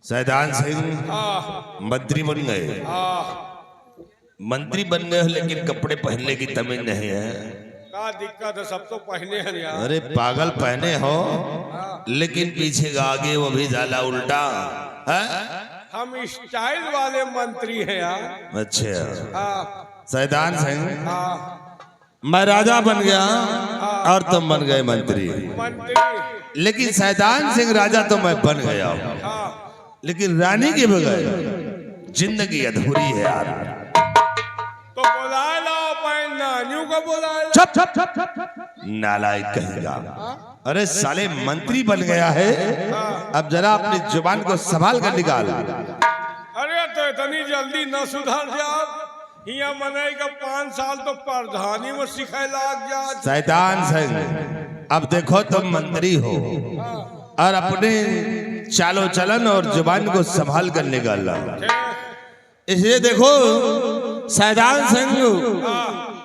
सैदान सिंह मंत्री बन गए। मंत्री बन गए लेकिन कपड़े पहनने की तमीज नहीं है। क्या दिक्कत है, सब तो पहने हैं यार। अरे पागल पहने हो लेकिन पीछे का आगे वो भी जाला उल्टा है? हम स्टाइल वाले मंत्री हैं यार। अच्छा सैदान सिंह, हाँ मैं राजा बन गया और तुम बन गए मंत्री, मंत्री। लेकिन सैदान सिंह राजा तो मैं बन गया हूँ, हाँ लेकिन रानी के बगैर जिंदगी अधूरी है यार। तो बुला लाओ अपने नानियों को बुला लो। चुप चुप चुप चुप, नालायक कहेगा। अरे साले मंत्री बन गया है, अब जरा अपनी जुबान को संभाल कर निकाल। अरे तो इतनी जल्दी न सुधर जाओ, यहाँ मनेगा 5 साल तो प्रधानी में सिखाए लाग जा। सैतान सिंह, अब देखो तुम मंत्री हो और अपने चालो चलन और जुबान को संभाल कर निकालना। इसलिए देखो सैदान सिंह,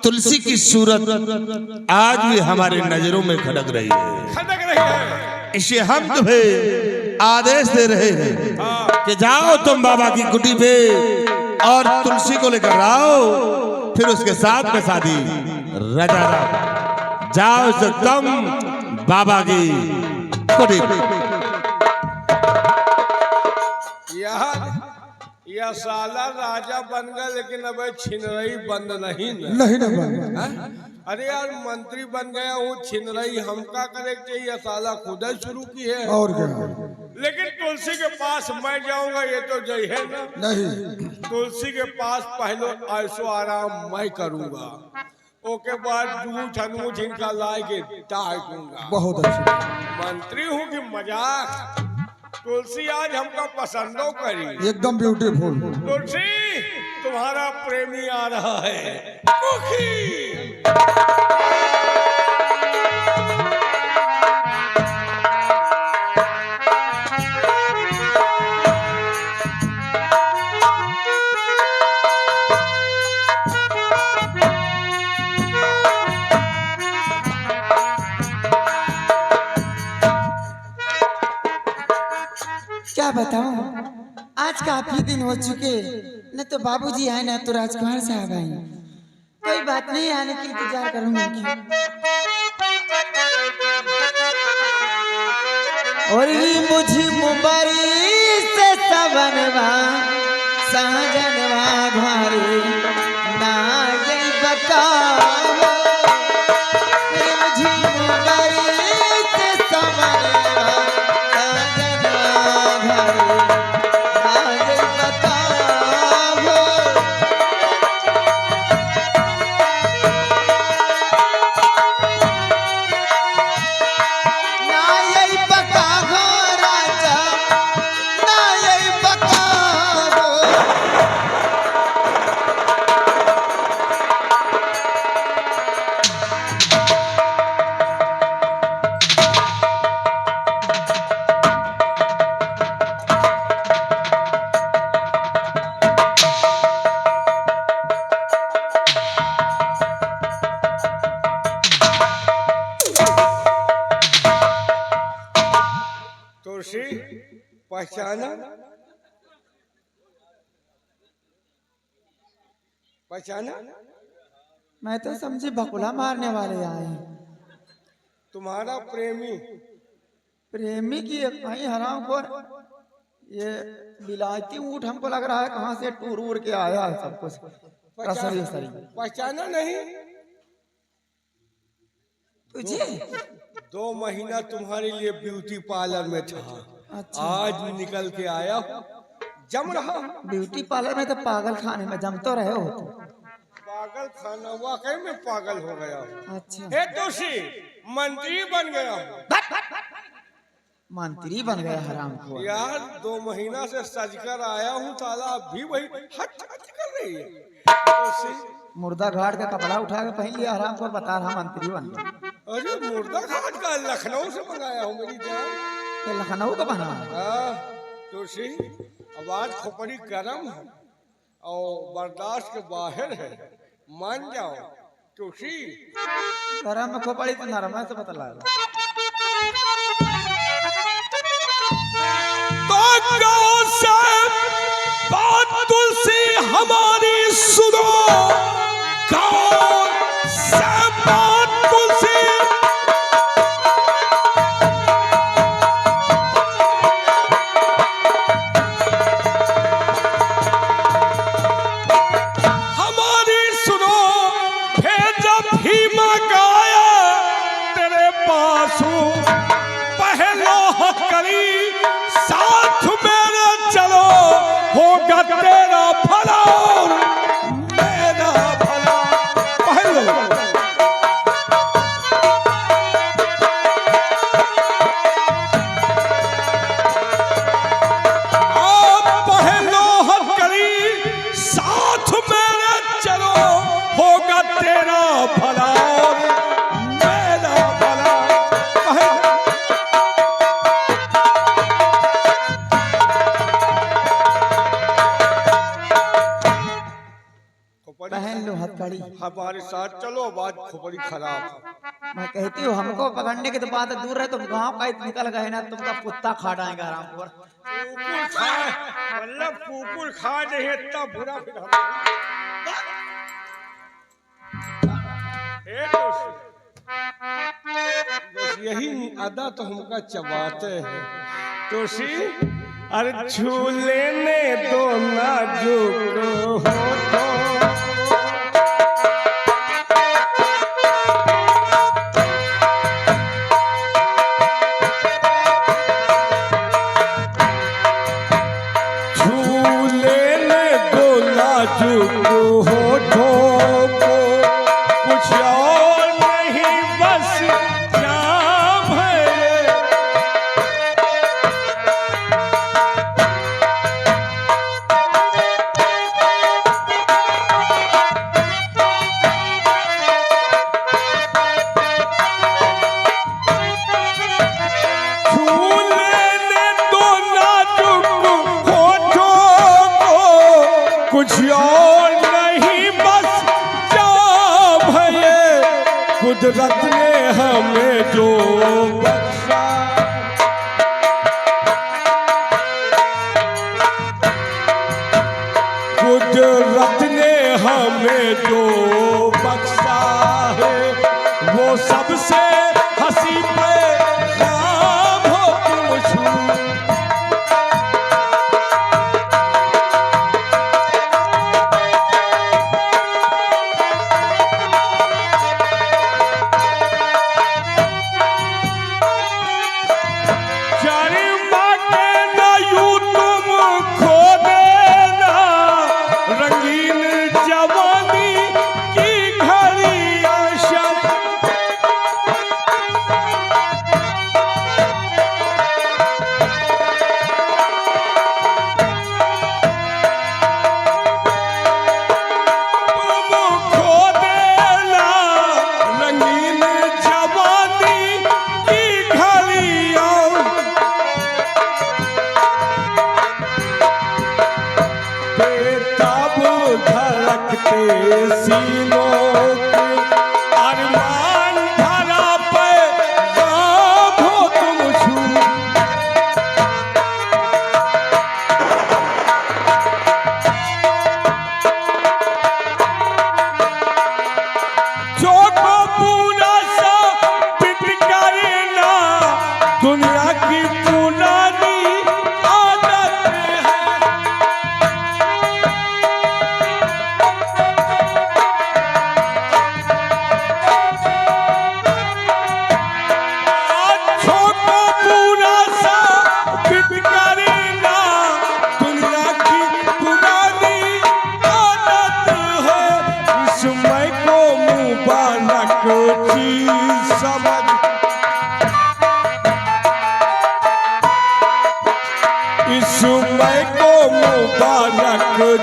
तुलसी की सूरत आज भी हमारी नजरों में खटक रही है। इसे हम तुम्हें आदेश दे रहे हैं कि जाओ तुम बाबा की कुटी पे और तुलसी को लेकर आओ, फिर उसके साथ में शादी रचा जाओ। जाओ से तुम बाबा की कुटी पे। यह साला राजा बन गया लेकिन अब छिनरई बंद नहीं अरे यार मंत्री बन गया हूँ, छिनरई हम क्या करे चाहिए, साला खुद ही शुरू की है और क्या। लेकिन तुलसी के पास मैं जाऊंगा ये तो जय है ना। नहीं, तुलसी के पास पहले ऐसो आराम मैं करूंगा, ओके बाद जूठ अनूठ इनका ला के डाल दूंगा। बहुत अच्छा। मंत्री हूँ कि मजाक। तुलसी आज हमका पसंदो करी, एकदम ब्यूटीफुल। तुलसी तुम्हारा प्रेमी आ रहा है। क्या बताऊं, आज काफी दिन हो चुके, न तो बाबूजी आए न तो राजकुमार साहब आए। कोई बात नहीं, आने की इंतजार करूंगी। और मुझे मुबरी से सवनवा सहजनवा घरे ना गई बकावा। पहचाना पहचाना? मैं तो समझी बकुला मारने वाले आए। तुम्हारा प्रेमी। प्रेमी की भाई हराम खोर, ये विलायती ऊँट हमको लग रहा है कहाँ से टूर उड़ के आया है सब कुछ। पहचाना नहीं तुझे? 2 महीना तुम्हारे लिए ब्यूटी पार्लर में था। अच्छा। आज निकल के आया, जम रहा। ब्यूटी पार्लर में तो पागल खाने में जम तो रहे हो। पागल खाना वाकई में पागल हो गया। अच्छा। हे तुलसी, मंत्री बन गया। मंत्री बन गया हराम खोर। यार 2 महीना से सजकर आया हूँ, साला अभी वही हट हट कर रही है। तुलसी मुर्दा घाट का कपड़ा उठा के पहन लिया हराम खोर, बता रहा मंत्री बन गया। अरे मुर्दा घाट का लखनऊ से मंगाया हूँ मेरी जान। ये लखनऊ का बना? तुलसी आवाज खोपड़ी गर्म है और बर्दाश्त के बाहर है, मान जाओ। तुलसी गर्म में खोपड़ी तो नरम है तो बतला। तो से बात तुलसी हमारी सुनो, कौन से बात तुलसी हमारी सुनो, भेज भीमा गाया तेरे पास हूँ, पहलो हकरी साथ मेरे चलो, होगा तेरा भला और मेरा भला। पहलो आप पहलो हकरी साथ मेरे चलो, होगा तेरा भला और मेरा भला। पहन लो हथकड़ी। हमारे साथ चलो, बात खोपड़ी खराब। मैं कहती हूँ हमको पकड़ने के तो बात दूर है, तुम गाँव का निकल गए ना, तुमका कुत्ता खा डालेगा आराम पर। कुकुर खाए, मतलब कुकुर खा नहीं इतना बुरा फिर हम। बस यही अदा तो हमका चबाते हैं तोसी। अरे छू लेने दो नाजुक होठों, होठों को कुछ और नहीं बस जाम है। छू लेने दो नाजुक होठों को, कुछ और कुदरत ने हमें जो बख्शा, कुदरत ने हमें जो बख्शा है, वो सबसे हंसी पे नाम हो तुम छू।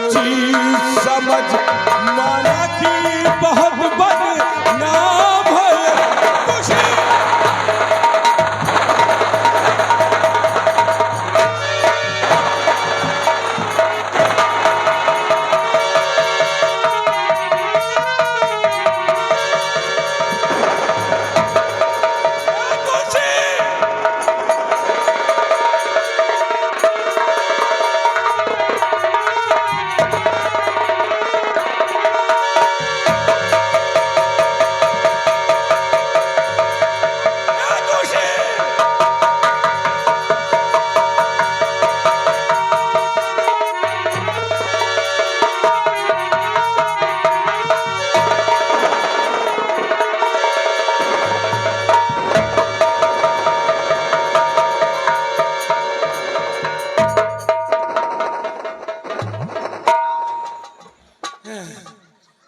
चीज समझ माना कि बहुत बदनाम है खुशी।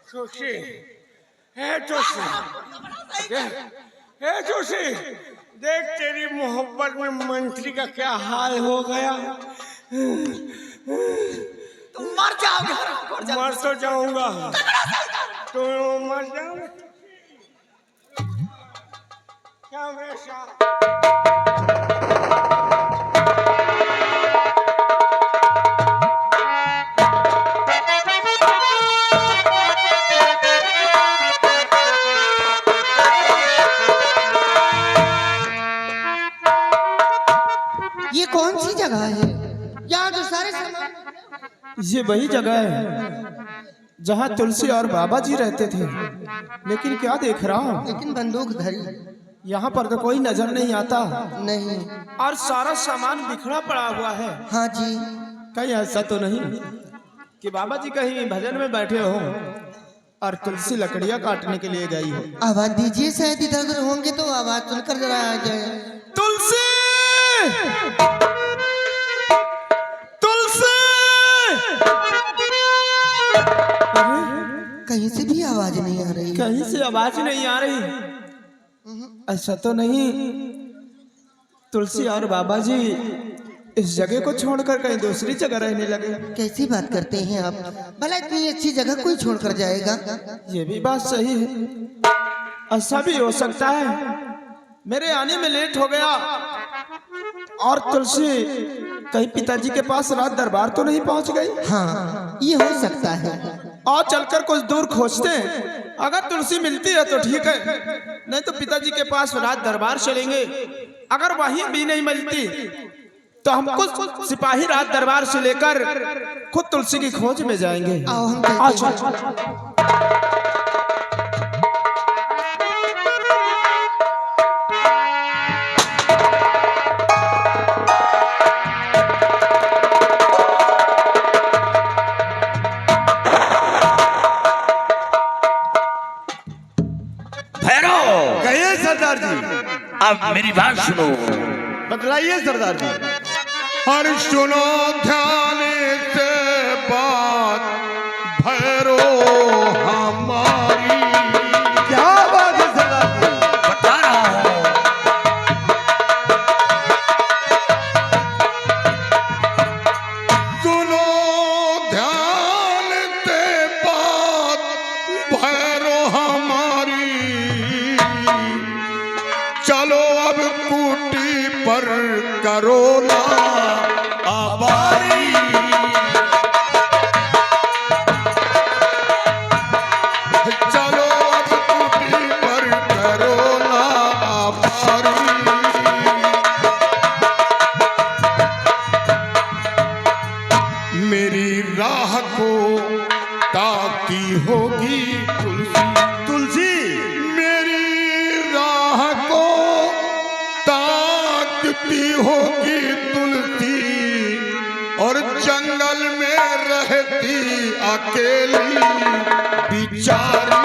जोशी, हे जोशी, हे जोशी, देख तेरी मोहब्बत में मंत्री का क्या हाल हो गया। तुम मर जाओगे। मर तो जाऊंगा, तो मर जाऊंगा क्या वैसा। ये कौन सी जगह है? यहाँ तो सारे सामान। ये वही जगह है जहाँ तुलसी और बाबा जी रहते थे, लेकिन क्या देख रहा हूँ, लेकिन बंदूक धरी यहाँ पर तो कोई नजर नहीं आता नहीं। और सारा सामान बिखरा पड़ा हुआ है। हाँ जी। कहीं ऐसा तो नहीं कि बाबा जी कहीं भजन में बैठे हो और तुलसी लकड़ियाँ काटने के लिए गई हो। आवाज दीजिए, शायद इधर उधर होंगे तो आवाज सुनकर जरा आ जाए। तुलसी, तुलसी, कहीं से भी आवाज नहीं आ रही। कहीं से आवाज नहीं आ रही। ऐसा तो नहीं तुलसी और बाबा जी इस जगह को छोड़कर कहीं दूसरी जगह रहने लगे? कैसी बात करते हैं आप? भला इतनी अच्छी जगह कोई छोड़कर जाएगा? ये भी बात सही है। ऐसा भी हो सकता है मेरे आने में लेट हो गया और तुलसी कहीं पिताजी के पास रात दरबार तो नहीं पहुंच गई। हाँ, ये हो सकता है। और चलकर कुछ दूर खोजते हैं, अगर तुलसी मिलती है तो ठीक है, नहीं तो पिताजी के पास रात दरबार चलेंगे। अगर वहीं भी नहीं मिलती तो हम कुछ सिपाही रात दरबार से लेकर खुद तुलसी की खोज में जाएंगे। आओ हम चलते हैं। कहिए सरदार जी। अब मेरी बात सुनो। बतलाइए सरदार जी। हर सुनो ध्यान से बात भैरो हमारी। क्या बात है सरदार जी? बता रहा हूँ। सुनो ध्यान से बात भैरो हमारी। चलो अब कुटी पर करो ना आबारी। चलो अब कुटी पर करो ना आबारी। मेरी राह को ताकती होगी तुलसी। तुलसी मेरी राह को ताकती होगी तुलसी, और जंगल में रहती अकेली बिचारी।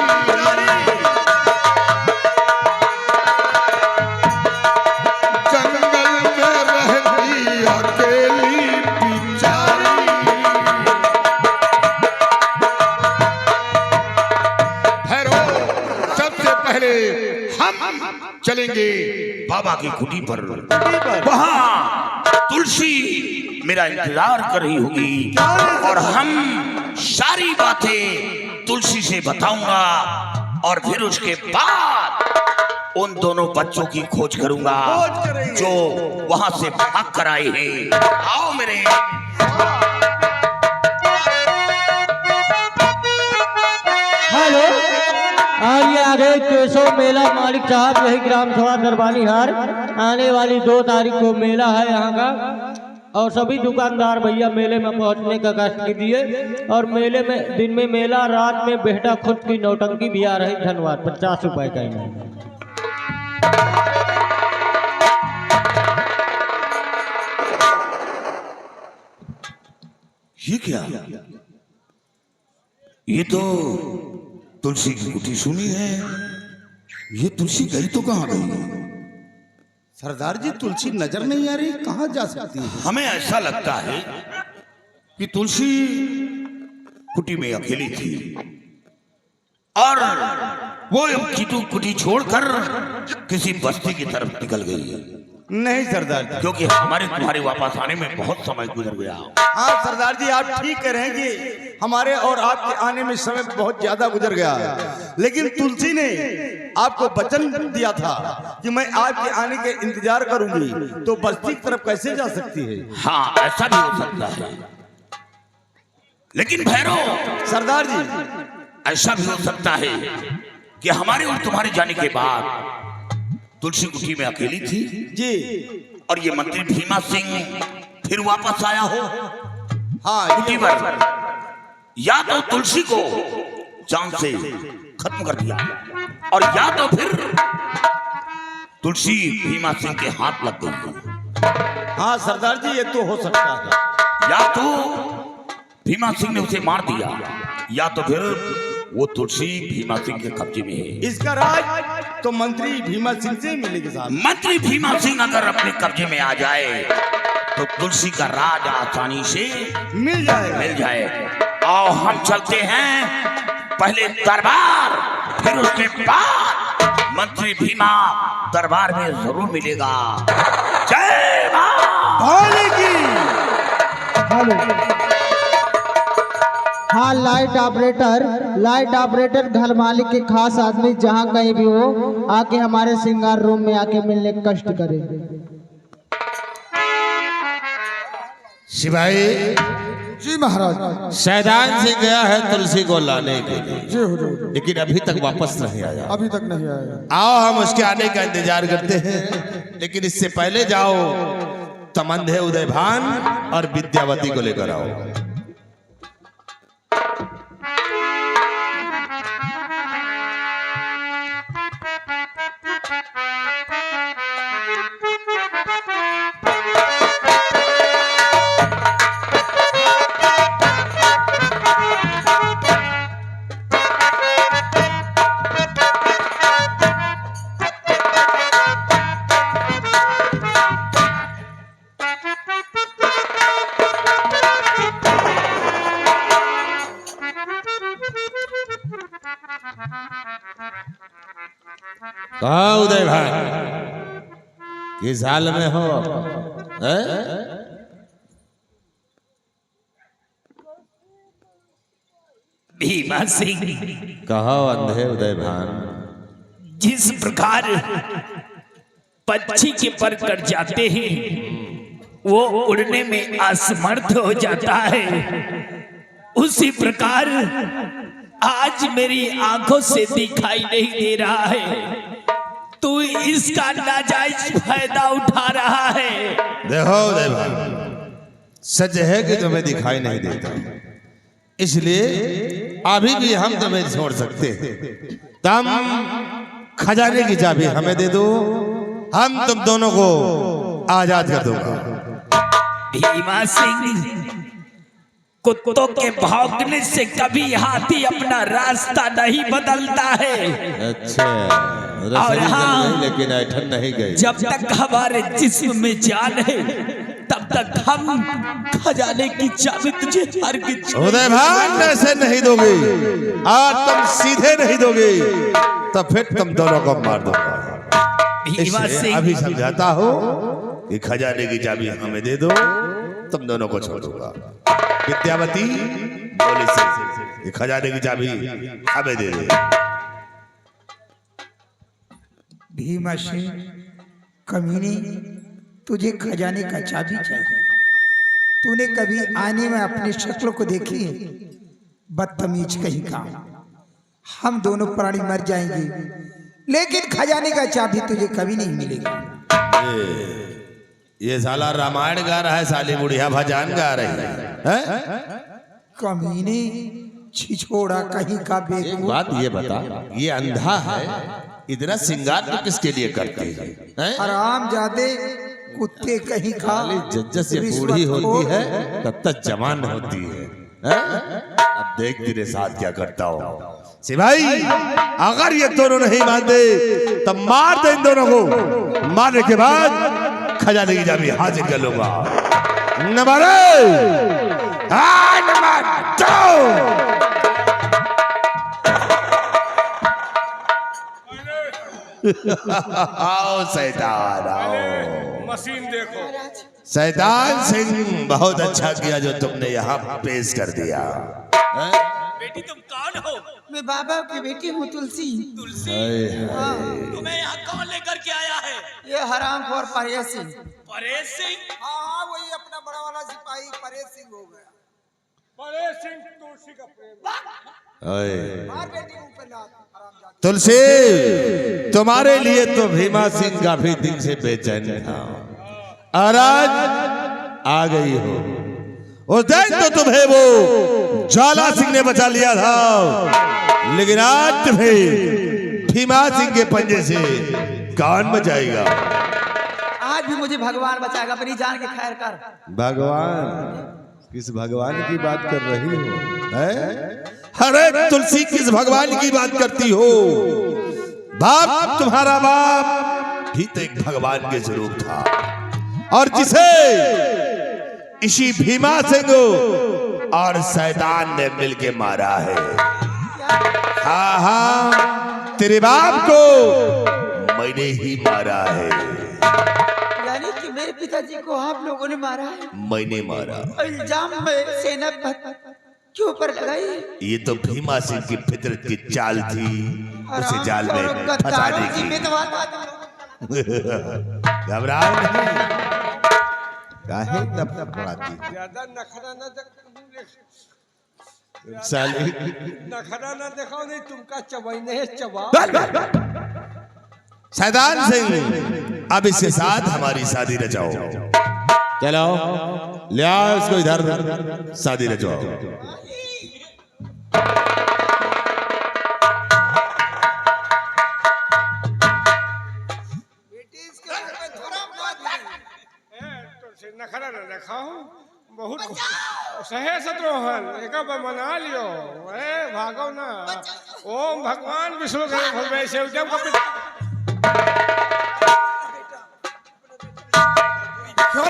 जंगल में रहती अकेली बिचारी। भैरो, सबसे पहले हम चलेंगे बाबा की कुटी पर। वहाँ तुलसी मेरा इंतजार कर रही होगी और हम सारी बातें तुलसी से बताऊंगा और फिर उसके बाद उन दोनों बच्चों की खोज करूंगा जो वहां से भाग कर आए हैं। आओ मेरे। हेलो, आइए आगे केशव मेला मालिक साहब, यही ग्राम सभा दरबानी हार। आने वाली 2 तारीख को मेला है यहाँ का, और सभी दुकानदार भैया मेले में पहुँचने का कष्ट कीजिए। और मेले में दिन में मेला, रात में बेटा खुद की नौटंकी भी आ रही। धन्यवाद। 50 रुपए का इनाम। ये क्या? ये तो तुलसी की कुटी सुनी है। ये तुलसी गई तो कहाँ गई? सरदार जी, तुलसी नजर नहीं आ रही, कहाँ जा सकती है? हमें ऐसा लगता है कि तुलसी कुटी में अकेली थी और वो कुटी छोड़कर किसी बस्ती की तरफ निकल गई। नहीं सरदार जी। क्योंकि हमारे तुम्हारे वापस आने में बहुत समय गुजर गया। हाँ सरदार जी, आप ठीक कह रहे हैं कि हमारे और आपके आने में समय बहुत ज्यादा गुजर गया, लेकिन तुलसी ने आपको वचन दिया था कि मैं आपके आने के इंतजार करूंगी, तो बस्ती की तरफ कैसे जा सकती है? हाँ, ऐसा भी हो सकता है, लेकिन भैरव सरदार जी, ऐसा भी हो सकता है कि हमारे और तुम्हारे जाने के बाद तुलसी कुटी में अकेली थी जी, और ये मंत्री भीमा सिंह फिर वापस आया हो। हाँ कुटी पर या तो तुलसी को जान से खत्म कर दिया और या तो फिर तुलसी भीमा सिंह के हाथ लग गई। हाँ सरदार जी, ये तो हो सकता है। या तो भीमा सिंह ने उसे मार दिया या तो फिर वो तुलसी भीमा सिंह के कब्जे में है। इसका राज तो मंत्री भीमा सिंह से मिलेगी साहब। मंत्री भीमा सिंह अगर अपने कब्जे में आ जाए तो तुलसी का राज आसानी से मिल जाए। आओ हम चलते हैं, पहले दरबार, फिर उसके बाद मंत्री भीमा दरबार में जरूर मिलेगा। जय मां की। हाँ, लाइट ऑपरेटर घर मालिक के खास आदमी जहाँ कहीं भी हो आके हमारे श्रृंगार रूम में आके मिलने का कष्ट करे। सिपाही जी महाराज। शैतान से गया है तुलसी को लाने के लिए, जी हुजूर। लेकिन अभी तक वापस नहीं आया। अभी तक नहीं आया। आओ हम उसके आने का इंतजार करते हैं, लेकिन इससे पहले जाओ तमंधे उदयभान और विद्यावती को लेकर आओ। कहा उदय भाई, किस हाल में हो? भीमा सिंह, कहो अंधे उदय भान। जिस प्रकार पक्षी के पर कट जाते हैं वो उड़ने में असमर्थ हो जाता है, उसी प्रकार आज मेरी आंखों से दिखाई नहीं दे रहा है। तू इसका नाजायज फायदा उठा रहा है। देखो उदय भान, सच है कि तुम्हें दिखाई नहीं देता, इसलिए अभी भी हम तुम्हें छोड़ सकते हैं। तुम खजाने की चाबी हमें दे दो, हम तुम दोनों को आजाद कर दूंगा। भीमा सिंह, कुत्तों के भौंकने से कभी हाथी अपना रास्ता नहीं बदलता है। अच्छा, और हाँ, लेकिन ऐठन नहीं गई। जब तक हमारे जिस्म में जान है तब तक हम खजाने की चाबी तुझे हरगिज उदय भान ऐसे नहीं दोगे, और तुम सीधे नहीं दोगे तो फिर तुम दोनों को मार दूंगा। भीमा सिंह, अभी समझाता हो कि खजाने की चाबी हमें दे दो, तुम दोनों को छोड़ दूंगा। विद्यावती बोले से खजाने की चाबी हमें दे दे। भीमा सिंह कमीने, तुझे खजाने का चाबी चाहिए। तूने कभी आने में अपनी शक्ल को देखी है? बदतमीज कहीं का। हम दोनों प्राणी मर जाएंगे, लेकिन खजाने का चाबी तुझे कभी नहीं मिलेगा। ये साला रामायण गा रहा है, साली बुढ़िया भजन गा रही है। कमीने, छिछोड़ा कहीं का एक बात ये बता, ये अंधा है, इतना श्रृंगार तो किसके लिए करते हैं? आराम जादे कुत्ते कहीं खा। जज्जस ये बूढ़ी होती है तब तक जवान होती है। अब देख तेरे साथ क्या करता हो। सिपाही, अगर ये दोनों नहीं मानते तब मार दे इन दोनों को, मारने के बाद खजाने की चाबी हासिल कर लूंगा। नंबर आओ शैतान आओ। मशीन देखो। शैतान सिंह, बहुत अच्छा किया जो तुमने यहाँ पेश कर दिया। बेटी तुम कौन हो? मैं बाबा की बेटी हूँ तुलसी। तुम्हें यहाँ कौन लेकर के आया है? ये हरामखोर परेश सिंह। परेश सिंह? हाँ वही अपना बड़ा वाला सिपाही परेश सिंह हो गया। परेश सिंह तुलसी का प्रेम। तुलसी, तुम्हारे लिए तो भीमा सिंह काफी दिन से बेचैन था और आज आ गई हो। उस दिन तो तुम्हें वो ज्वाला सिंह ने बचा लिया था, लेकिन आज तुम्हें भीमा सिंह के पंजे से कौन बचाएगा? आज भी मुझे भगवान बचाएगा, अपनी जान के खैर कर। भगवान? किस भगवान की बात कर रही हो? अरे तुलसी, किस भगवान की बात करती हो? बाप, तुम्हारा बाप भी तो एक भगवान के स्वरूप था, और जिसे इसी भीमा सिंह और शैतान ने मिलके मारा है। हाँ हाँ, तेरे बाप को मैंने ही मारा है। यानी कि मेरे पिताजी को आप लोगों ने मारा है? मैंने मारा। इल्जाम में सेनापति के ऊपर लगाई? ये तो भीमा सिंह की फितरत की चाल थी, उसे जाल में फंसाने की। घबराओ नहीं, काहे तब बढ़ाती? ज्यादा नखरा न साले, नखरा न दिखाओ, नहीं तुमका चबाई है चबा। शैतान सिंह, अब इसके साथ हमारी शादी रचाओ। चलो ले आओ इसको इधर, शादी रचाओ। नखरा न दिखाओ, बहुत सहे शत्रुहन एक मना लियो। भागो ना। ओम भगवान विष्णु से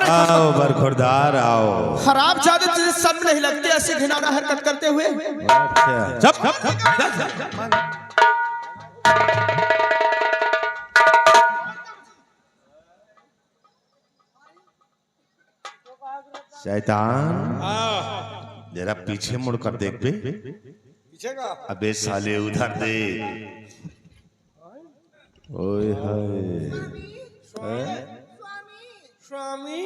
आओ बरखुरदार आओ। हराम जादे तुझे सब नहीं लगते ऐसे घिनौना हरकत करते हुए? शैतान, जरा पीछे मुड़कर देख बे। पीछे का? अबे साले उधर दे। ओए हाय, स्वामी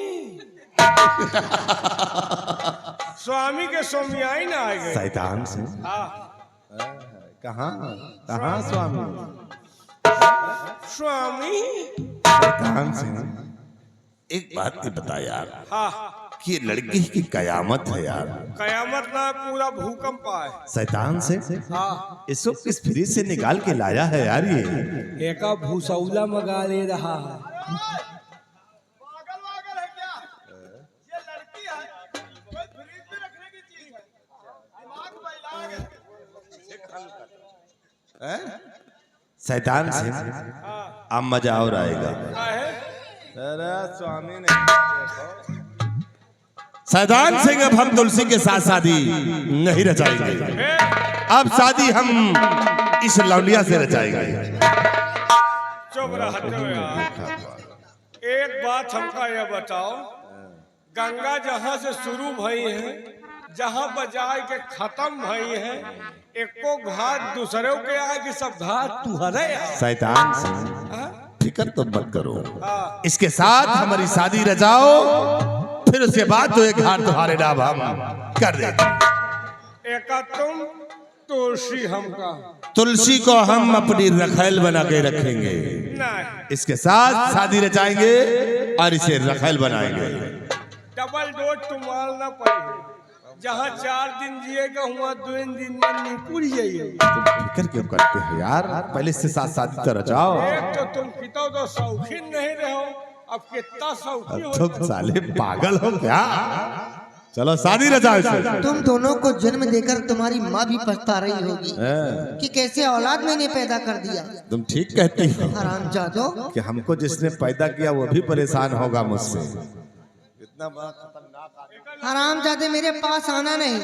स्वामी के स्वामी आई ना आ गए। शैतान से कहाँ कहाँ स्वामी? स्वामी शैतान से एक बात ही बता यार, हाँ कि ये लड़की की कयामत है यार। कयामत ना, पूरा भूकंप आए। शैतान से हाँ इसको किस फ्रिज से निकाल के लाया है यार? ये एक भूसौला मंगा ले रहा है। शैतान से अब मजा और आएगा। अरे स्वामी ने शैतान सिंह, अब हम तुलसी के साथ शादी नहीं रचाएंगे। अब शादी हम इस लौंडिया से रचाएंगे। चुप रहते हो यार। एक बात हमका यह बताओ, गंगा जहाँ से शुरू भई है, जहाँ बजाय के खत्म भई है, एको घाट दूसरे के आगे सब घाट तुहरे। शैतान सिंह, फिक्र तो मत करो, इसके साथ हमारी शादी रचाओ, फिर उसके बाद तो एक घाट तुम्हारे नाम हम कर देंगे। एक तुम तुलसी हमका, तुलसी को हम अपनी रखैल बना के रखेंगे। नहीं इसके साथ शादी रचाएंगे और इसे रखैल बनाएंगे। डबल डोज तुम मारना पड़ेगा। जहाँ 4 दिन जिएगा हुआ 2 दिन में निपुर जाइए। तुम फिक्र क्यों करते हो यार? पहले इससे साथ शादी तो रचाओ। एक तो तुम कितो तो शौकीन नहीं रहो, अब कितना शौकीन हो। तुम साले पागल हो क्या? चलो शादी रचाओ इसे। तुम दोनों को जन्म देकर तुम्हारी माँ भी पछता रही होगी कि कैसे औलाद मैंने पैदा कर दिया। तुम ठीक कहती हो हरामजादो, कि हमको जिसने पैदा किया वो भी परेशान होगा मुझसे। हरामजादे मेरे पास आना नहीं।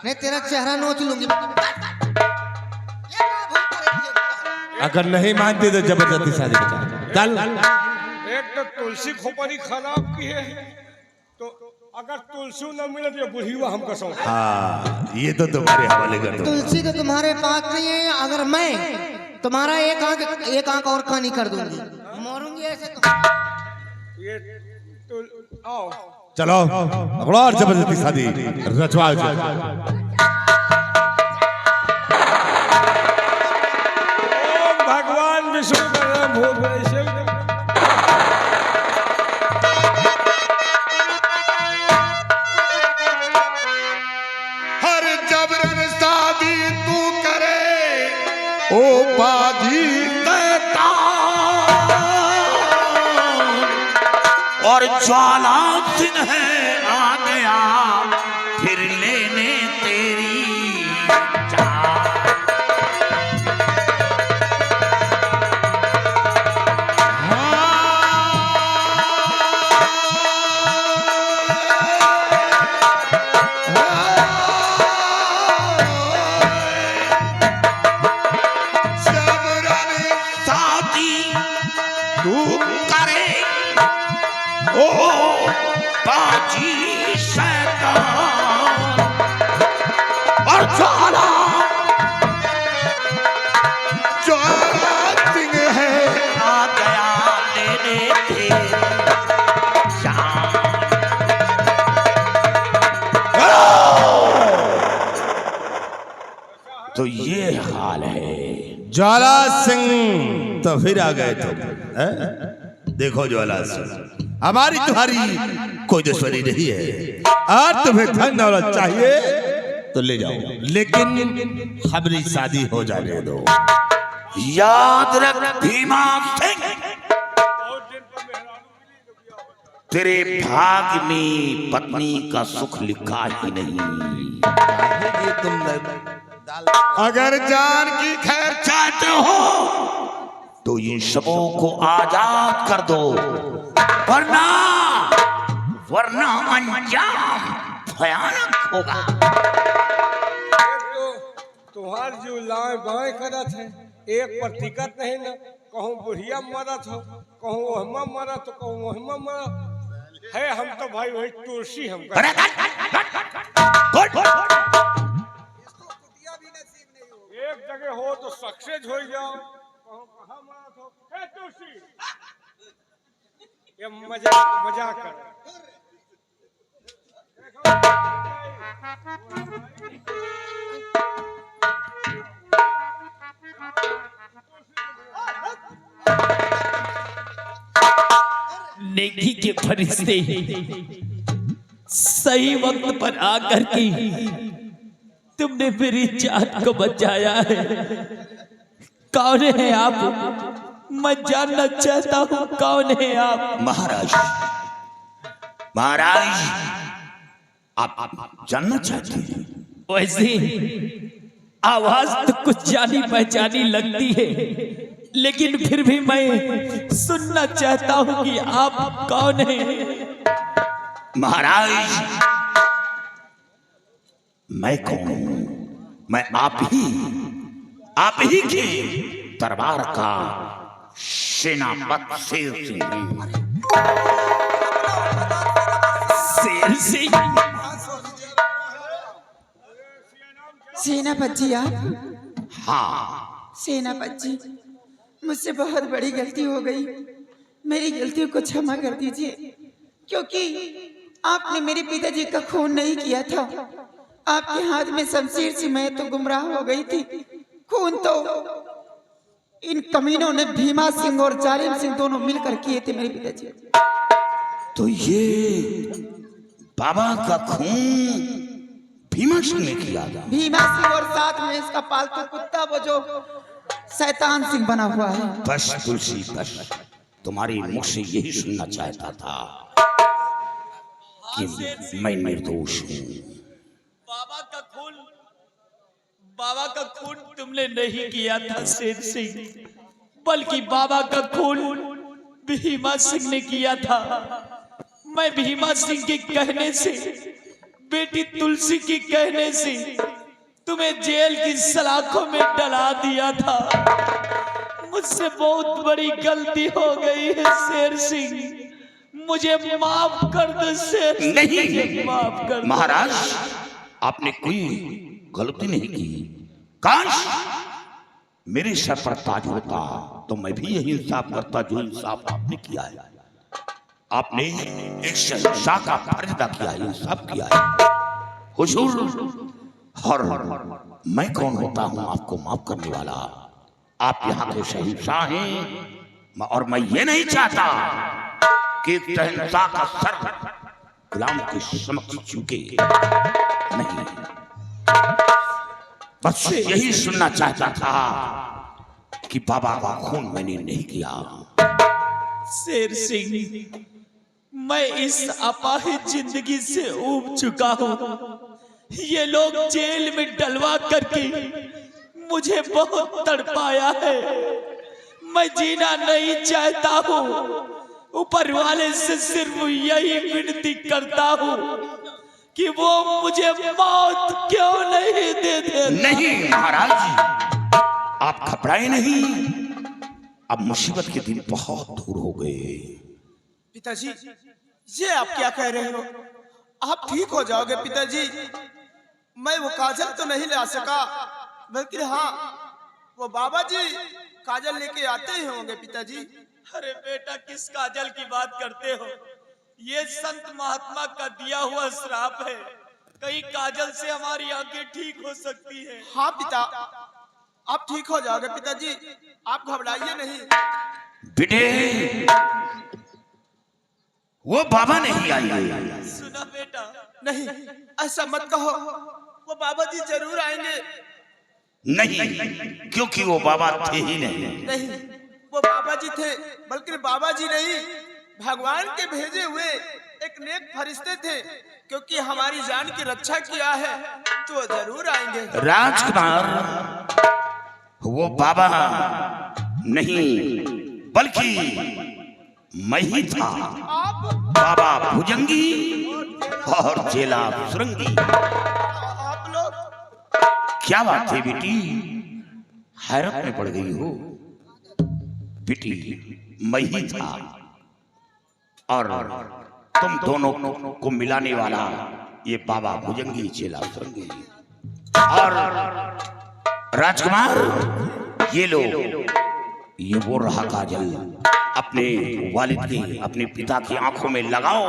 नहीं तेरा चेहरा नोच लूंगी। अगर नहीं मानती तो जबरदस्ती शादी करा। चल एक तो तुलसी खोपड़ी खराब की है, तो अगर तुलसी न मिले तो बुढ़ीवा हमको सौ। हाँ ये तो तुम्हारे हवाले कर दो। तुलसी तो तुम्हारे पास नहीं है, अगर मैं तुम्हारा एक आंख और कानी कर दूंगी, मारूंगी ऐसे तो। ये आओ चलो पकड़ो और जबरदस्ती शादी रचवाओ। भगवान विष्णु का नाम भूल ऐसे हर जबरन शादी तू करे ओ बाजी देता और ज्वाला सिंह है आ गया फिर लेने तेरी जान। तू करे ओ बाजी शैतान और ज्वाला सिंह है आ गया लेने तेरी जान। तो ये हाल है। ज्वाला सिंह तो फिर आ गए तुम, हैं? देखो ज्वाला सिंह, हमारी तुम्हारी कोई दुश्मनी नहीं है। और तुम्हें धन दौलत चाहिए तो ले जाओ, लेकिन हमारी शादी हो जाने दो। याद रख भीमा सिंह, तेरे भाग में पत्नी का सुख लिखा ही नहीं। अगर जान की खैर चाहते हो तो इन सबों को आजाद कर दो, वरना अंजाम भयानक होगा। तुम्हार जो लाए बाएं करत है, एक पर टिकट नहीं ना, कहूँ बुढ़िया मरत हो, कहूँ वहमा मरत हो, कहूँ वहमा मरत है। हम तो भाई वही तुलसी हम एक जगह हो तो सक्सेस हो जाओ, कहूँ कहाँ मरत हो, हे तुलसी ये मजाक कर। नेकी के फरिश्ते सही वक्त पर आकर के तुमने मेरी जान को बचाया है। कौन है आप? मैं जानना चाहता हूँ कौन है आप? महाराज आप जानना चाहते हैं? वैसे आवाज तो कुछ जानी पहचानी लगती है, लेकिन फिर भी मैं सुनना चाहता हूँ कि आप कौन हैं? महाराज मैं कौन हूं? मैं आप ही के दरबार का सेनापति शेर सिंह हूं। शेर सिंह? सेनापति जी आप? हाँ सेनापति जी, मुझसे बहुत बड़ी गलती हो गई, मेरी गलतियों को क्षमा कर दीजिए, क्योंकि आपने मेरे पिताजी का खून नहीं किया था। आपके हाथ में शमशीर से मैं तो गुमराह हो गई थी। खून तो इन कमीनों ने भीमा सिंह और जालिम सिंह दोनों मिलकर किए थे मेरे पिताजी। तो ये बाबा का खून भीमा सिंह ने किया था? भीमा सिंह और साथ में इसका पालतू कुत्ता वो जो शैतान सिंह बना हुआ है। बस तुलसी बस, तुम्हारी मुख से यही सुनना चाहता था कि मैं निर्दोष हूँ। बाबा का खून तुमने नहीं किया था शेर सिंह, बल्कि बाबा का खून भीमा सिंह ने किया था। मैं भीमा सिंह के कहने से बेटी तुलसी की कहने से तुम्हें जेल की सलाखों में डला दिया था। मुझसे बहुत बड़ी गलती हो गई है शेर सिंह, मुझे माफ कर दो शेर सिंह, नहीं माफ कर दो। महाराज, आपने कोई गलती नहीं की। काश मेरे सर पर ताज होता तो मैं भी यही इंसाफ करता जो इंसाफ आपने किया है। आपने एक शहंशाह का फर्ज अदा किया है, इंसाफ किया है हुजूर। और मैं कौन होता हूं आपको माफ करने वाला? आप यहाँ के शहंशाह हैं और मैं ये नहीं चाहता कि शहंशाह का सर गुलाम के समक्ष झुके। नहीं, बस यही सुनना चाहता था कि बाबा का खून मैंने नहीं किया। शेर सिंह, मैं इस अपाहिज जिंदगी से ऊब चुका हूँ। ये लोग जेल में डलवा करके मुझे बहुत तड़पाया है। मैं जीना नहीं चाहता हूँ। ऊपर वाले से सिर्फ यही विनती करता हूँ कि वो मुझे मौत क्यों नहीं दे दे। नहीं महाराज, आप घबराए नहीं। अब मुसीबत के दिन बहुत दूर हो गए। पिताजी, ये आप क्या कह रहे हो? आप ठीक हो जाओगे पिताजी। मैं वो काजल तो नहीं ला सका, बल्कि हाँ, वो बाबा जी काजल लेके आते ही होंगे पिताजी। अरे बेटा, किस काजल की बात करते हो? ये संत महात्मा का दिया हुआ श्राप है। कहीं काजल से हमारी आंखें ठीक हो सकती है। हाँ पिता, आप ठीक हो जाओगे पिताजी, आप घबराइए नहीं। बेटे, वो बाबा नहीं आई। सुना बेटा? नहीं, ऐसा मत कहो, वो बाबा जी जरूर आएंगे। नहीं, क्योंकि वो बाबा थे ही नहीं। नहीं, वो बाबा जी थे, बल्कि बाबा जी नहीं, भगवान के भेजे हुए एक नेक फरिश्ते थे। क्योंकि हमारी जान की रक्षा किया है तो वो जरूर आएंगे। राजकुमार, वो बाबा नहीं बल्कि मैं ही था। बाबा भुजंगी और चेला सुरंगी। आप लोग? क्या बात है बेटी, हैरत में पड़ गई हो? बेटी, मैं ही था और तुम दोनों को मिलाने वाला ये बाबा भुजंगी, चेला सुरंगी। और राजकुमार, ये लो, ये वो रहा काजल। अपने वालिद के, अपने पिता की आंखों में लगाओ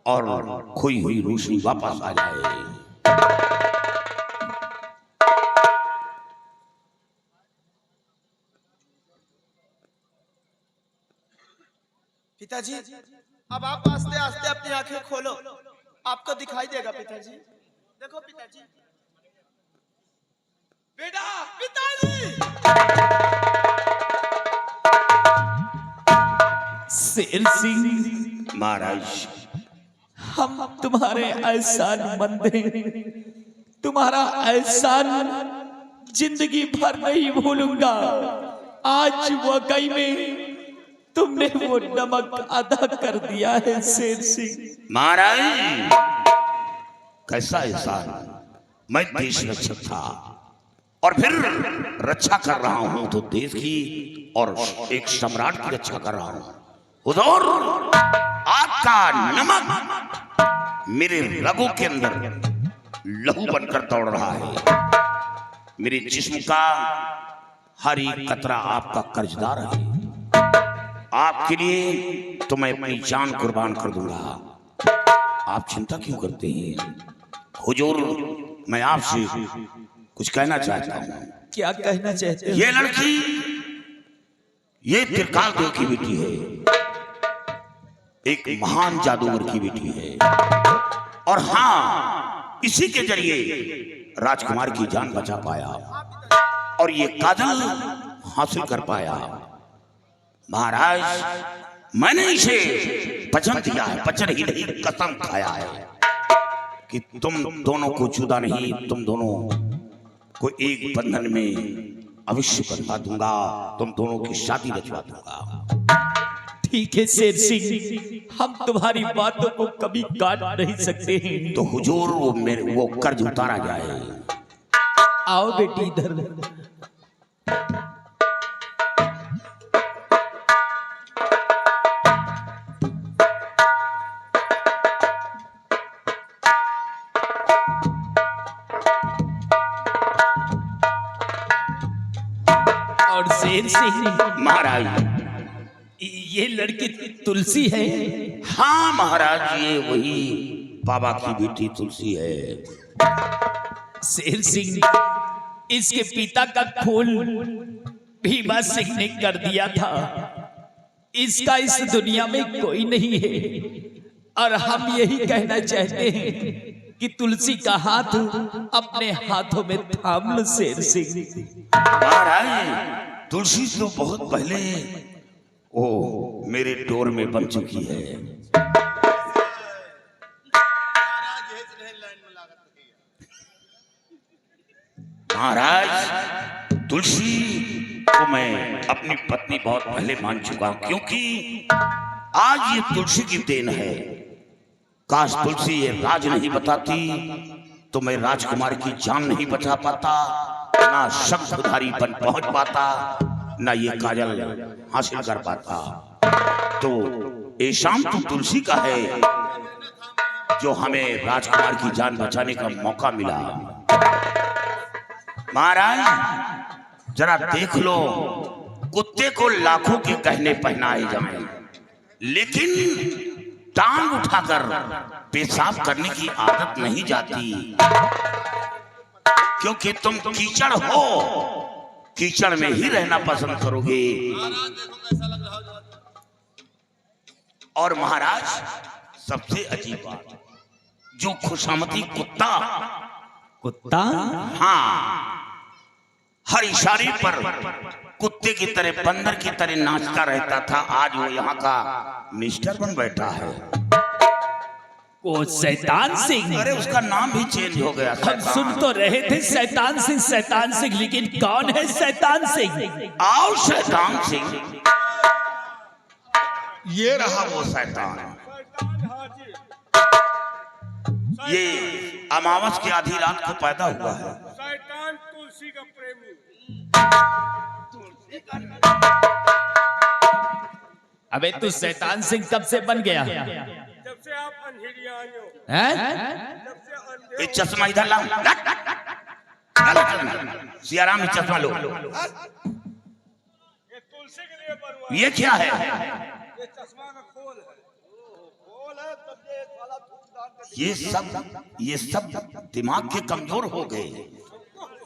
और खोई हुई रोशनी वापस आ जाए। पिताजी, अब आप आस्ते आस्ते अपनी आंखें खोलो, आपको दिखाई देगा पिताजी। देखो पिताजी। बेटा, पिताजी। शेर सिंह महाराज, हम तुम्हारे एहसान मंद हैं। तुम्हारा एहसान जिंदगी भर नहीं भूलूंगा। आज वाकई में तुमने वो नमक अदा कर दिया है शेर सिंह। महाराज, कैसा एहसान? मैं देश रक्षक था और फिर रक्षा कर रहा हूं तो देश की और एक सम्राट की रक्षा कर रहा हूं। हुजूर, आपका नमक मेरे रगों के अंदर लहू बनकर दौड़ रहा है। मेरे जिस्म का हर एक कतरा आपका कर्जदार है। आपके लिए तो मैं अपनी जान कुर्बान कर दूंगा। आप चिंता क्यों करते हैं? हुजूर, मैं आपसे कुछ कहना चाहता हूँ। क्या कहना चाहते हो? ये लड़की, ये त्रिकाल देव की बेटी है, एक महान जादूगर की बेटी है। और हाँ, इसी के जरिए राजकुमार की जान बचा पाया और ये काजल हासिल कर पाया। महाराज, मैंने इसे वचन दिया है, वचन ही नहीं कसम खाया है कि तुम दोनों को जुदा नहीं, तुम दोनों को एक बंधन में अवश्य बंधा दूंगा, तुम दोनों की शादी रचवा दूंगा। ठीक है शेर सिंह, हम तुम्हारी बातों को कभी काट नहीं सकते हैं। तो हुजूर वो कर्ज उतारा जाए। आओ बेटी इधर। और शेर सिंह महाराज, ये लड़की तुलसी है? हाँ महाराज, ये वही बाबा की बेटी तुलसी है। शेर सिंह, इसके पिता का खून भीमा सिंह ने कर दिया था। इसका इस दुनिया में कोई नहीं है, और हम यही कहना चाहते हैं कि तुलसी का हाथ अपने हाथों में थाम लो शेर सिंह। महाराज, तुलसी तो बहुत पहले ओ मेरे डोर में बन चुकी है। महाराज, तुलसी को मैं अपनी पत्नी बहुत पहले मान चुका हूं, क्योंकि आज ये तुलसी की देन है। काश तुलसी ये राज नहीं बताती तो मैं राजकुमार की जान नहीं बचा पाता, ना शंखधारी बन पहुंच पाता, ना ये काजल हासिल कर पाता। तो ये शाम तो तुलसी का है जो हमें राजकुमार की जान बचाने का मौका मिला। महाराज, जरा देख लो, कुत्ते को लाखों के गहने पहनाए जाएं, लेकिन टांग उठाकर पेशाब करने की आदत नहीं जाती, क्योंकि तुम कीचड़ हो, कीचड़ में ही रहना पसंद करोगे। और महाराज, सबसे अजीब बात, जो खुशामती कुत्ता, हाँ, हर इशारे पर कुत्ते की तरह, बंदर की तरह नाचता रहता था, आज वो यहाँ का मिनिस्टर बन बैठा है। वो शैतान सिंह? अरे उसका नाम भी चेंज हो गया। हम सुन तो रहे थे शैतान सिंह, लेकिन कौन है शैतान सिंह? आओ शैतान सिंह, ये रहा वो शैतान। ये अमावस की आधी रात को पैदा हुआ है। शैतान तुलसी का प्रेमी। अबे तू शैतान सिंह कब से बन गया? जब से आप अंधेरिया आए हो, हैं? जब से अंधेरे ये चश्मा इधर लाओ, सियाराम, चश्मा लो। ये तुलसी के लिए बनवा, ये क्या है? ये चश्मा का खोल है। खोल है तब ये साला धूपदान का ये सब दिमाग के कमजोर हो गए।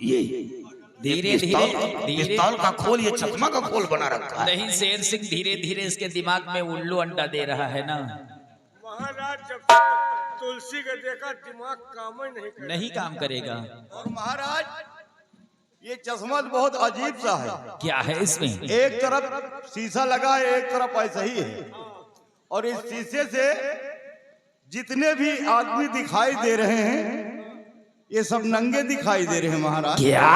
ये धीरे पिस्तौल का खोल, ये चश्मा का खोल बना रखा है। नहीं शेर सिंह, धीरे धीरे इसके दिमाग में उल्लू अंडा दे रहा है ना। महाराज, जब से तुलसी के देखा दिमाग काम ही नहीं कर, नहीं काम करेगा। और महाराज, ये चश्मा बहुत अजीब सा है। क्या है इसमें? एक तरफ शीशा लगा है, एक तरफ ऐसा ही है, और इस शीशे से जितने भी आदमी दिखाई दे रहे हैं, ये सब नंगे दिखाई दे रहे हैं महाराज। क्या?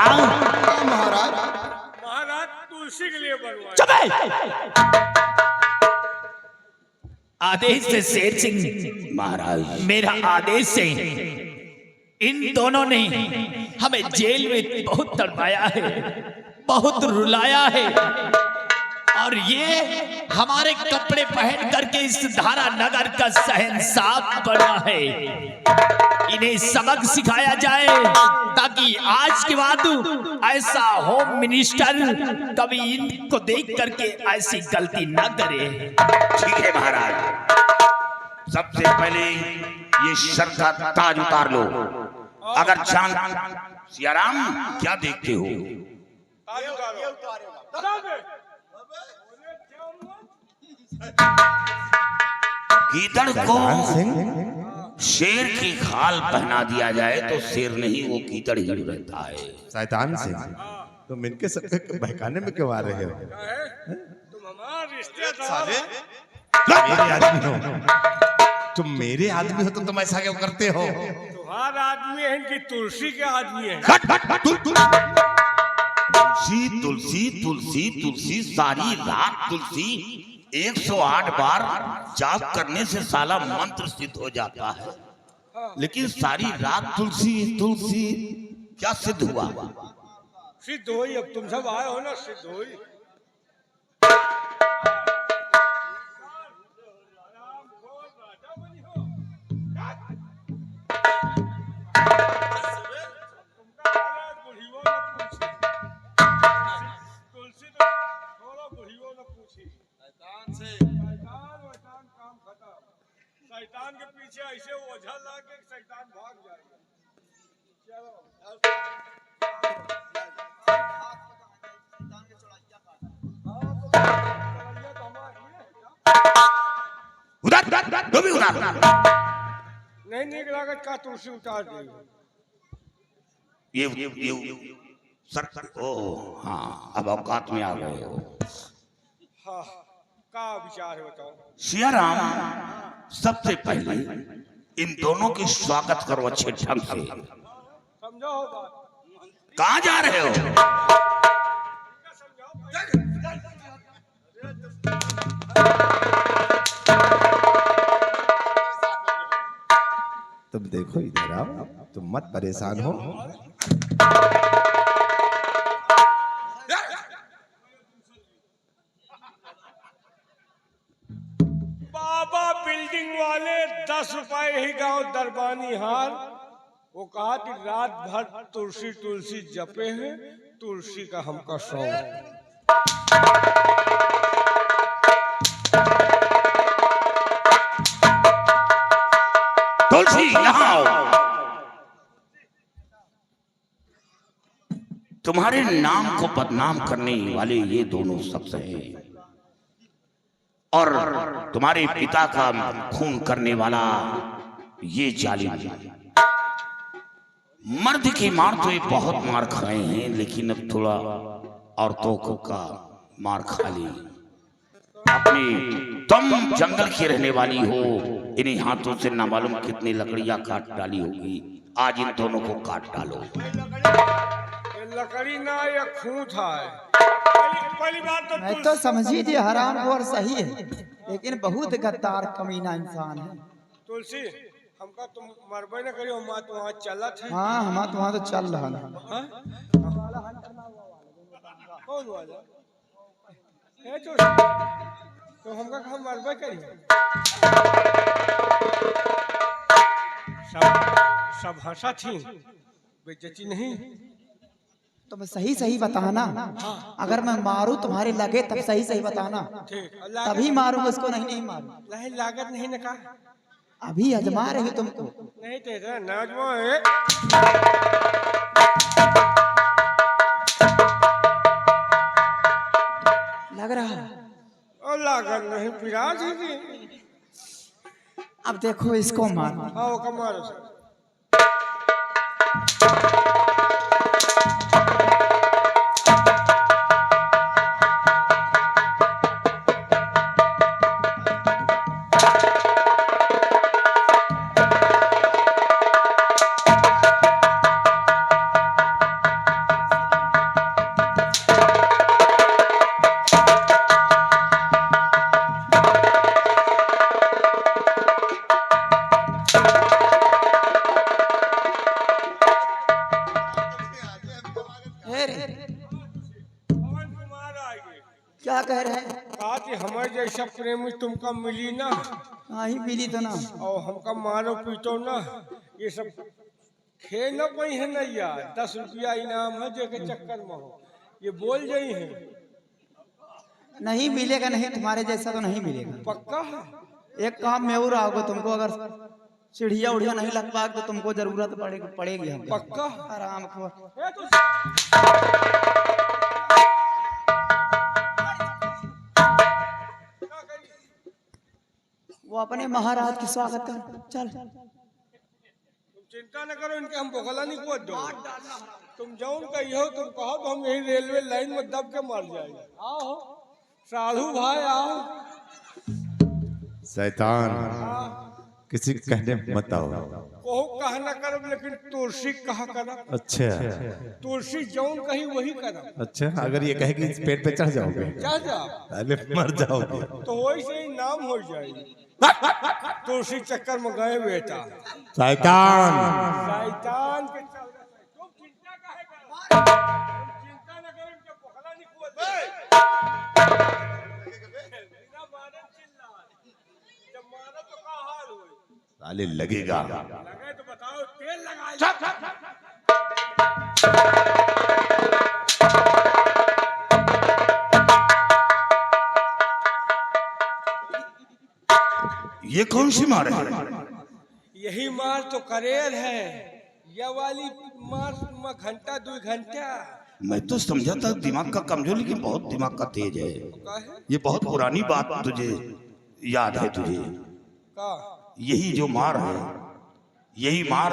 महाराज, महाराज तुलसी के लिए बनवाया। चुप! आदेश से शेर सिंह महाराज, मेरा आदेश से इन दोनों ने हमें जेल में बहुत तड़पाया है, बहुत रुलाया है, और ये हमारे कपड़े पहन करके इस धारा नगर का शहंशाह बना है। इन्हें सबक सिखाया जाए ताकि आज के बाद ऐसा होम मिनिस्टर कभी इनको देख करके ऐसी गलती ना करे। ठीक है महाराज, सबसे पहले ये सर का ताज उतार लो। अगर जान, सियाराम क्या देखते हो? गीदड़ को शेर की खाल पहना दिया जाए तो शेर नहीं, वो गीदड़ ही रहता है। शैतान सिंह, तुम इनके सबके बहकाने में क्यों आ रहे हो? तुम हमारे रिश्तेदार मेरे आदमी हो, तुम मेरे आदमी हो तो तुम ऐसा क्यों करते हो? तुम्हारा आदमी है, इनकी तुलसी के आदमी है। तुलसी तुलसी तुलसी तुलसी, सारी रात तुलसी, 108 बार जाप करने से साला मंत्र सिद्ध हो जाता है, लेकिन सारी रात तुलसी तुलसी क्या सिद्ध हुआ? सिद्ध होई, अब तुम सब आए हो ना, सिद्ध होई। शैतान के पीछे ऐसे ओझा ला के शैतान भाग जाएगा। चलो उधर तो भी उधर नहीं निक लागत का तुलसी उतार दे। ये सर ओ हाँ, अब औकात में आ गए हो। हाँ, का विचार है बताओ। सिया राम, सबसे पहले इन दोनों की स्वागत करो अच्छे ढंग से। समझो बात। कहाँ जा रहे हो? तुम देखो इधर आओ, तुम मत परेशान हो। बाबा बिल्डिंग वाले 10 रुपए ही गांव दरबानी हार, वो कहा कि रात भर तुलसी तुलसी जपे हैं, तुलसी का हमका शौक है। तुलसी यहाँ आओ। तुम्हारे नाम को बदनाम करने वाले ये दोनों शख्स हैं, और तुम्हारे पिता का खून करने वाला ये जालिम। मर्द की मार तो ये बहुत मार खाए हैं, लेकिन अब थोड़ा औरतों को का मार खा ली। अपने तुम जंगल की रहने वाली हो, इन्हीं हाथों से ना मालूम कितनी लकड़ियां काट डाली होगी। आज इन दोनों को काट डालो। लकड़ी ना या खून था। पहली बात तो मैं तो समझ ही दिया हराम और सही है, लेकिन बहुत गद्दार कमीना इंसान है। तुलसी हमका तुम मरबे न करियो, माँ तो वहाँ चलत है। हाँ, हम तो वहाँ तो चल रहा है। हाँ? कौन वाला? है तो हमका कहा मरबे करियो। सब हंसा थी, बेइज्जती नहीं। तो मैं सही सही बताना, अगर मैं मारूं तुम्हारे लगे तब सही सही बताना, तभी मारूंगा, उसको नहीं नहीं मारूं। नहीं लागत नहीं न का, अभी अजमा रही तुमको। नहीं तेरा नाजमा है। लग रहा है। और लागत नहीं पिराज है कि। अब देखो इसको मार। हाँ वो कमारो सर। क्या कह रहे हैं? कहा कि हमारे जैसा प्रेमी तुमका मिली ना, हाँ ही मिली तो ना, और हमका मारो पीटो ना, ये सब खेल न पाई है ना यार। 10 रुपया इनाम है जो के चक्कर में हो, ये बोल जाई है। नहीं मिलेगा, नहीं तुम्हारे जैसा तो नहीं मिलेगा। पक्का है? एक काम में और आओगे, तुमको अगर सीढ़िया उड़िया नहीं लग पाए तो तुमको जरूरत पड़ेगी हमको। पक्का आराम खोर। वो अपने महाराज की स्वागत कर। चल तुम चिंता न करो, इनके हम बोखला नहीं को दो। तुम जाओ कहियो, तुम कहो तो हम यही रेलवे लाइन में दब के मर जाएंगे। आओ साधु भाई आओ। शैतान, किसी के कहने मत आओ। कोहू कहा न करब, लेकिन तुलसी कहा करब। अच्छा तुलसी जौन कही वही करब। अच्छा, अगर ये कहे कि इस पेड़ पे चढ़ जाओगे, जा जा अरे मर जाओगे। तो वही से ही नाम हो जाएगी। तुलसी चक्कर में गए बेटा। शैतान। शैतान के चल रहा है। तुम चिंता काहे कर? तुम चिंता न करो, इनके पोखला नहीं कुआ बिना मारे चिल्ला। जब मारा तो का हाल होई? साले लगेगा। लगे तो बताओ, तेल लगाए। ये कौन सी मार है? यही मार तो करेर है। यह वाली मार में घंटा 2 घंटा। मैं तो समझा था दिमाग का कमजोर, लेकिन बहुत दिमाग का तेज है। काहे? ये बहुत पुरानी बात तुझे याद है तुझे? का? यही जो मार है, यही मार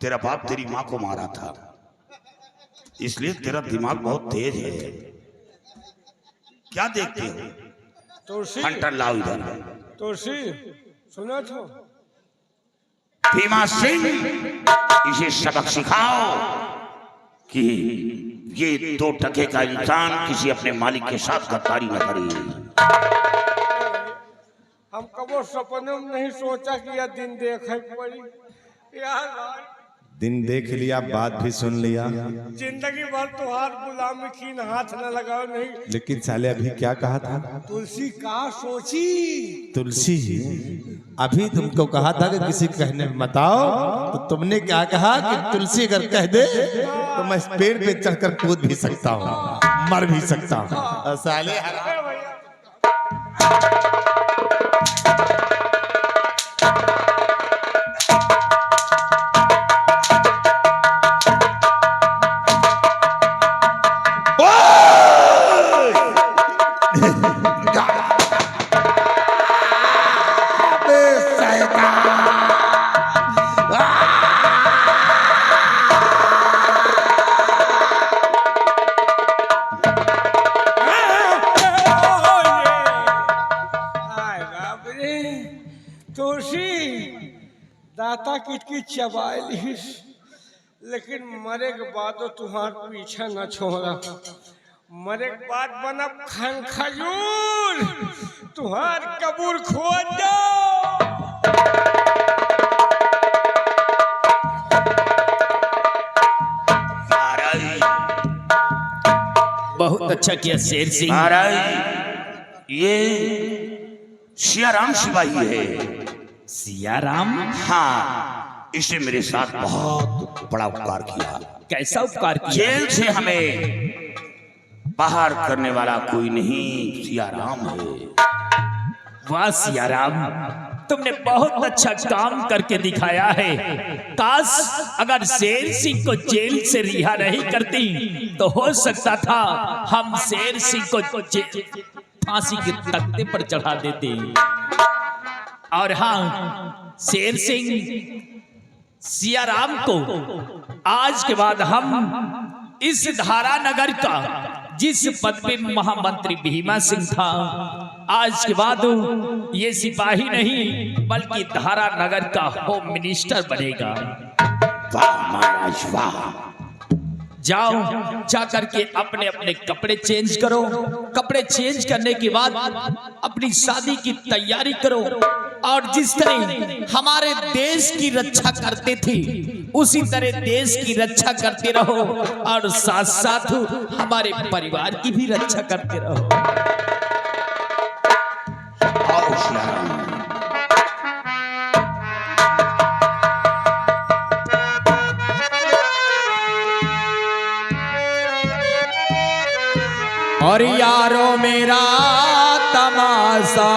तेरा बाप तेरी माँ को मारा था, इसलिए तेरा दिमाग बहुत तेज है। क्या देखते हो? तुलसी, घंटा लाओ इधर। तुलसी सुनो तो। भीमा सिंह, इसे सबक सिखाओ कि ये 2 टके का इंसान किसी अपने मालिक के साथ गद्दारी न करे। हम कबो सपने में नहीं सोचा कि यह दिन देखे पड़ी यार। दिन देख लिया, बात भी सुन लिया, जिंदगी भर तुहार गुलामी की हाथ न लगाओ नहीं। लेकिन साले अभी क्या कहा था? तुलसी का सोची? तुलसी अभी तुमको कहा था कि किसी के कहने मत आओ, तो तुमने क्या कहा कि तुलसी अगर कह दे तो मैं इस पेड़ पे चढ़कर कूद भी सकता हूँ, मर भी सकता हूँ। साले तुलसी दाता किटकी चबाए लिस, लेकिन मरे के बाद तुम्हार पीछा न छोड़ा। मरे के बाद बनब खन खजूर, तुम्हार कबूर खोद दो। बहुत अच्छा किया शेर सिंह। महाराज, ये सियाराम सिपाही है। सियाराम? हाँ, इसने मेरे साथ बहुत बड़ा उपकार किया। कैसा उपकार किया? जेल से हमें बाहर करने वाला कोई नहीं, सियाराम है। वाह सियाराम, तुमने बहुत अच्छा काम करके दिखाया है। काश अगर शेर सिंह को जेल से रिहा नहीं करती तो हो सकता था हम शेर सिंह को फांसी के तख्ते पर चढ़ा देते। और हाँ, शेर सिंह सियाराम को आज के बाद हम इस धारा नगर का जिस पद पे महामंत्री भीमा सिंह था, आज के बाद ये सिपाही नहीं बल्कि धारा नगर का होम मिनिस्टर बनेगा। वाह महाराज वाह। जाओ, जा करके अपने अपने कपड़े चेंज करो। कपड़े चेंज करने के बाद अपनी शादी की तैयारी करो, और जिस तरह हमारे देश की रक्षा करते थे उसी तरह देश की रक्षा करते रहो, और साथ साथ हमारे परिवार की भी रक्षा करते रहो। आओ सियाराम। और यारो मेरा तमाशा